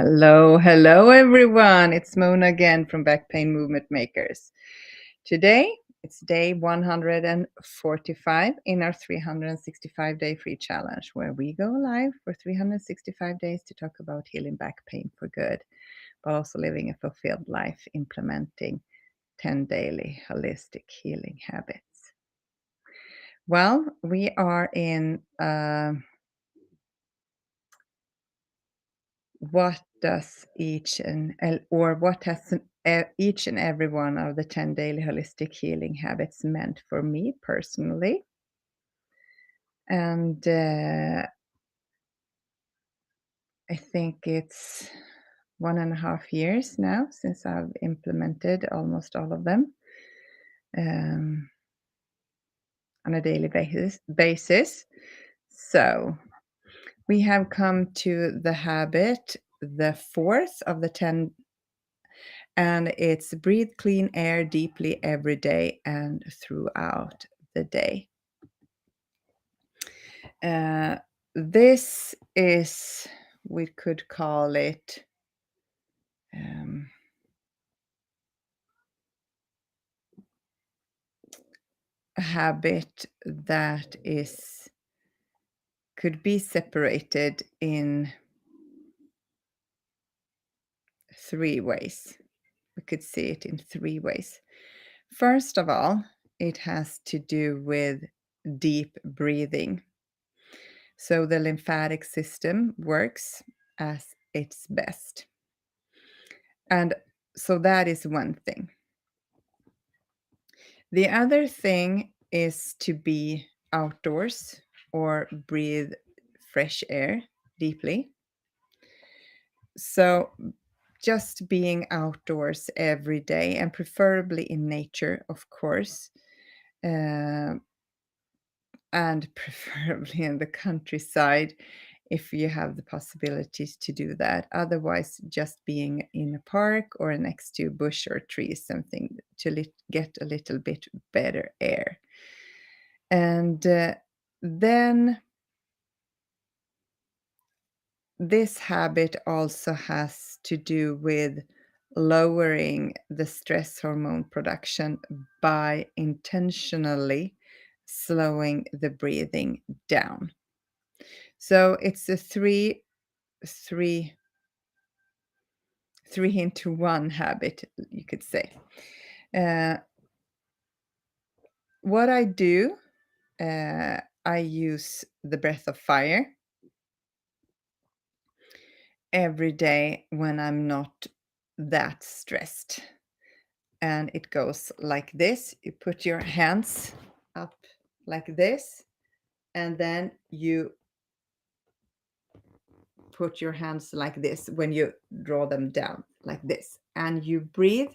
Hello, hello everyone. It's Mona again from Back Pain Movement Makers. Today it's day 145 in our 365-day free challenge, where we go live for 365 days to talk about healing back pain for good, but also living a fulfilled life, implementing 10 daily holistic healing habits. Well, we are in what does each and or what has each and every one of the 10 daily holistic healing habits meant for me personally. And I think it's 1.5 years now since I've implemented almost all of them um, on a daily basis. So we have come to the habit, the fourth of the 10, and it's breathe clean air deeply every day and throughout the day. Uh, this is, we could call it a habit that could be separated in 3 ways. We could see it in 3 ways. First of all, it has to do with deep breathing. So the lymphatic system works as its best. And so that is one thing. The other thing is to be outdoors or breathe fresh air deeply. So just being outdoors every day, and preferably in nature, of course, uh, and preferably in the countryside if you have the possibilities to do that. Otherwise, just being in a park or next to bush or trees, something to get a little bit better air. And then this habit also has to do with lowering the stress hormone production by intentionally slowing the breathing down. So it's a three into one habit, you could say. Uh, what I do, I use the breath of fire every day when I'm not that stressed. And it goes like this. You put your hands up like this, and then you put your hands like this when you draw them down like this, and you breathe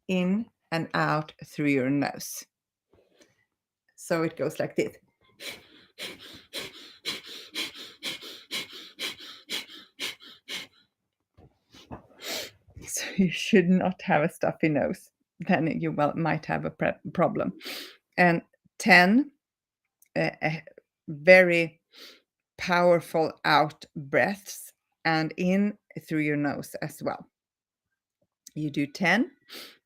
in and out through your nose. So it goes like this. So you should not have a stuffy nose. Then you might have a problem. And 10 very powerful out breaths, and in through your nose as well. You do 10,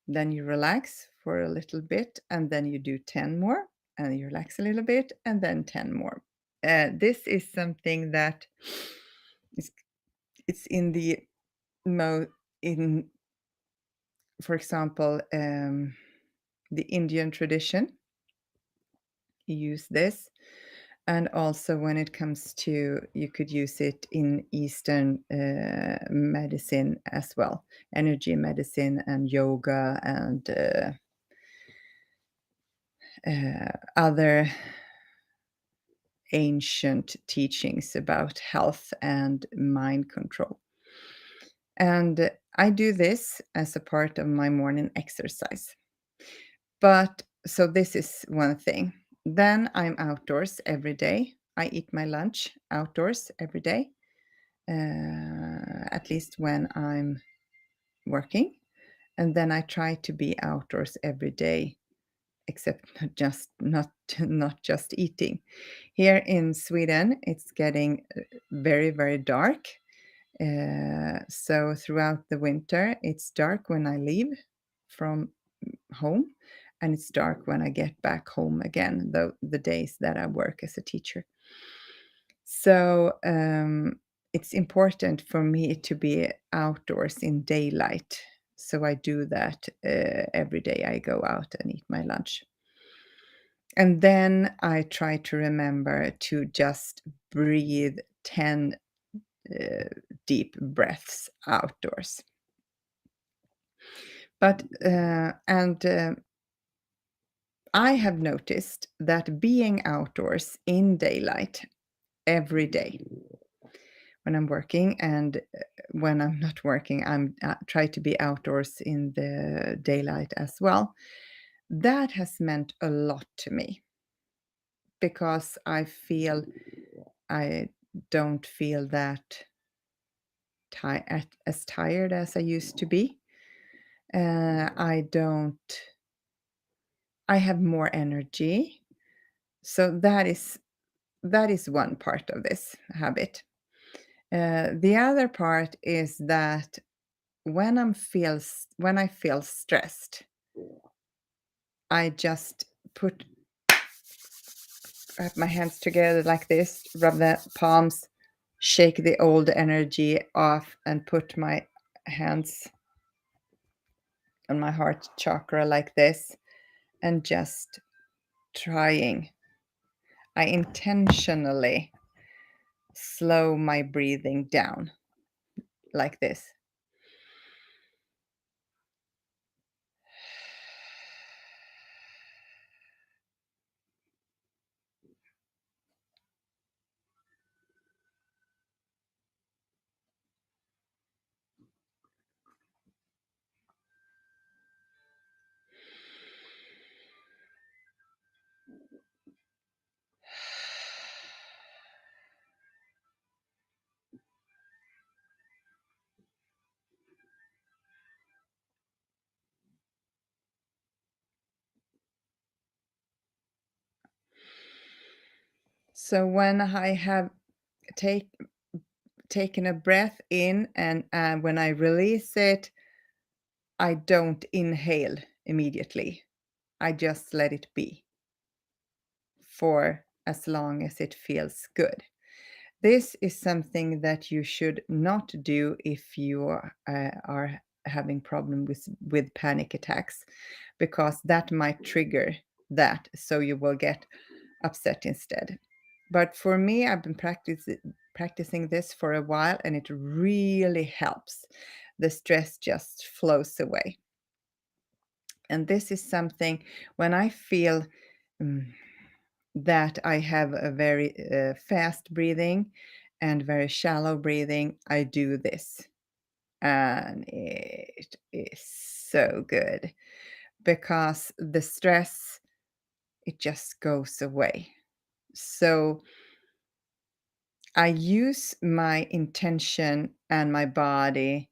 then you relax for a little bit, and then you do 10 more, and you relax a little bit, and then 10 more. This is something that it's in the in, for example, the Indian tradition. You use this. And also when it comes to, you could use it in Eastern medicine as well, energy medicine and yoga and other ancient teachings about health and mind control. And I do this as a part of my morning exercise. But so this is one thing. Then I'm outdoors every day. I eat my lunch outdoors every day, at least when I'm working. And then I try to be outdoors every day, except not just eating. Here in Sweden, it's getting very, very dark. So throughout the winter, it's dark when I leave from home, and it's dark when I get back home again, the days that I work as a teacher. So it's important for me to be outdoors in daylight. So I do that every day. I go out and eat my lunch. And then I try to remember to just breathe 10 uh, deep breaths outdoors. But I have noticed that being outdoors in daylight every day when I'm working and when I'm not working, I'm try to be outdoors in the daylight as well. That has meant a lot to me because I feel I don't feel that as tired as I used to be. I don't. I have more energy, so that is one part of this habit. The other part is that when I feel stressed, I just wrap my hands together like this, rub the palms, shake the old energy off, and put my hands on my heart chakra like this, and just trying. I intentionally slow my breathing down like this. So when I have take taken a breath in and when I release it, I don't inhale immediately. I just let it be for as long as it feels good. This is something that you should not do if you are having problem with panic attacks, because that might trigger that, so you will get upset instead. But for me, I've been practicing this for a while, and it really helps. The stress just flows away. And this is something when I feel mm, that I have a very fast breathing and very shallow breathing, I do this. And it is so good because the stress, it just goes away. So I use my intention and my body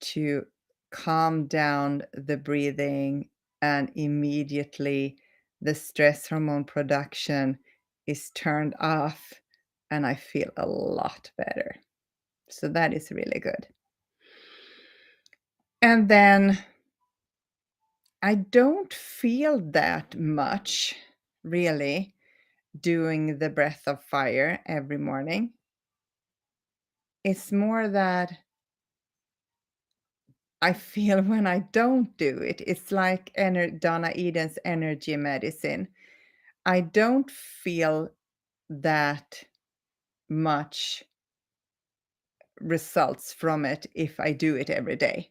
to calm down the breathing, and immediately the stress hormone production is turned off, and I feel a lot better. So that is really good. And then I don't feel that much really doing the breath of fire every morning. It's more that I feel when I don't do it, it's like Donna Eden's energy medicine. I don't feel that much results from it if I do it every day.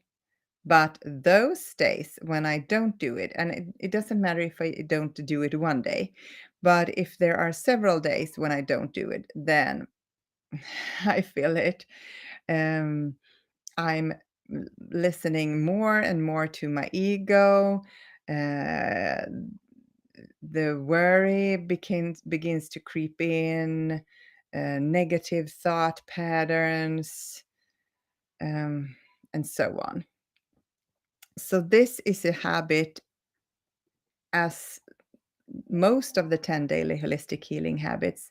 But those days when I don't do it, and it doesn't matter if I don't do it one day, but if there are several days when I don't do it, then I feel it. Um, I'm listening more and more to my ego. Uh, the worry begins to creep in, negative thought patterns, um, and so on. So this is a habit, as most of the 10 daily holistic healing habits,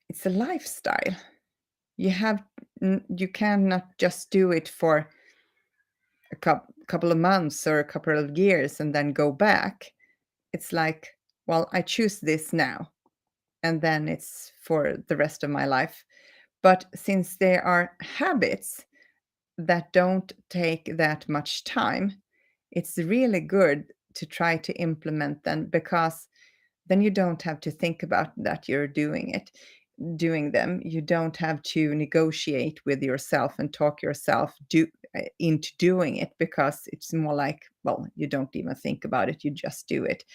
it's a lifestyle. You have you cannot just do it for a couple of months or a couple of years and then go back. It's like, well, I choose this now, and then it's for the rest of my life. But since they are habits that don't take that much time, it's really good to try to implement them, because then you don't have to think about that you're doing them. You don't have to negotiate with yourself and talk yourself into doing it, because it's more like, well, you don't even think about it, you just do it.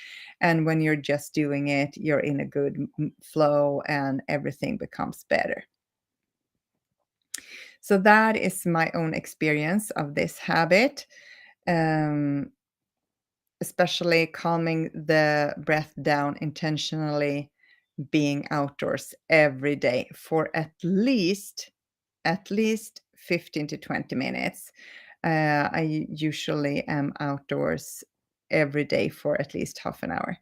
And when you're just doing it, you're in a good flow and everything becomes better. So that is my own experience of this habit. Um, Especially calming the breath down intentionally, being outdoors every day for at least 15 to 20 minutes. I usually am outdoors every day for at least half an hour,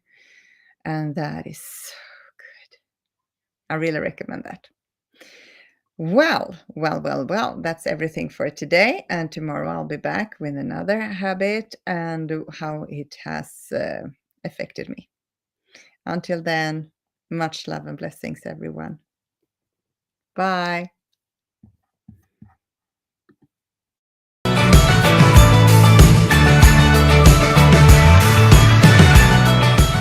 and that is so good. I really recommend that. Well, that's everything for today, and tomorrow I'll be back with another habit and how it has affected me. Until then, much love and blessings, everyone. Bye.